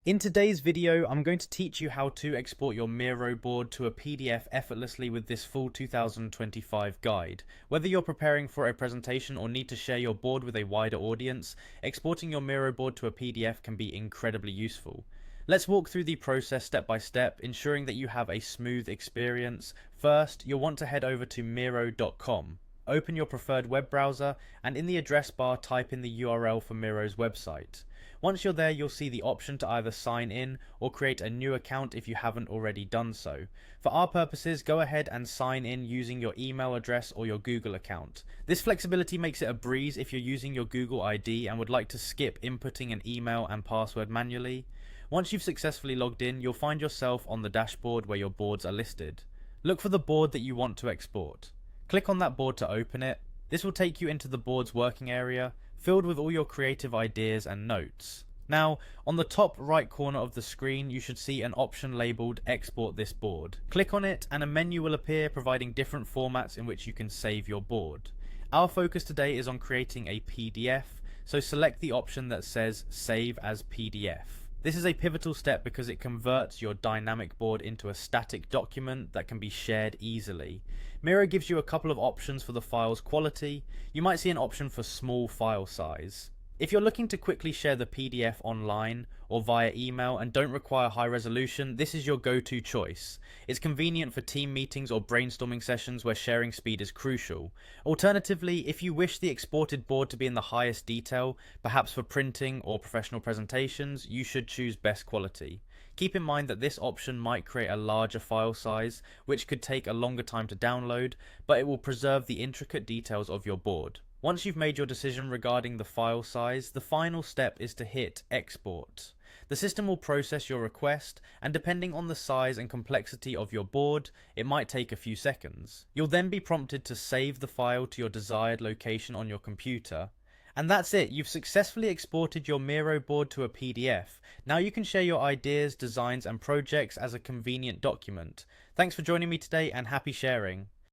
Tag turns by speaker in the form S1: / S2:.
S1: In today's video, I'm going to teach you how to export your Miro board to a PDF effortlessly with this full 2025 guide. Whether you're preparing for a presentation or need to share your board with a wider audience, exporting your Miro board to a PDF can be incredibly useful. Let's walk through the process step by step, ensuring that you have a smooth experience. First, you'll want to head over to Miro.com. Open your preferred web browser and in the address bar type in the URL for Miro's website. Once you're there, you'll see the option to either sign in or create a new account if you haven't already done so. For our purposes, go ahead and sign in using your email address or your Google account. This flexibility makes it a breeze if you're using your Google ID and would like to skip inputting an email and password manually. Once you've successfully logged in, you'll find yourself on the dashboard where your boards are listed. Look for the board that you want to export. Click on that board to open it. This will take you into the board's working area, filled with all your creative ideas and notes. Now, on the top right corner of the screen, you should see an option labelled Export this board. Click on it and a menu will appear providing different formats in which you can save your board. Our focus today is on creating a PDF, so select the option that says Save as PDF. This is a pivotal step because it converts your dynamic board into a static document that can be shared easily. Miro gives you a couple of options for the file's quality. You might see an option for small file size. If you're looking to quickly share the PDF online or via email and don't require high resolution, this is your go-to choice. It's convenient for team meetings or brainstorming sessions where sharing speed is crucial. Alternatively, if you wish the exported board to be in the highest detail, perhaps for printing or professional presentations, you should choose best quality. Keep in mind that this option might create a larger file size, which could take a longer time to download, but it will preserve the intricate details of your board. Once you've made your decision regarding the file size, the final step is to hit Export. The system will process your request, and depending on the size and complexity of your board, it might take a few seconds. You'll then be prompted to save the file to your desired location on your computer. And that's it, you've successfully exported your Miro board to a PDF. Now you can share your ideas, designs and projects as a convenient document. Thanks for joining me today and happy sharing.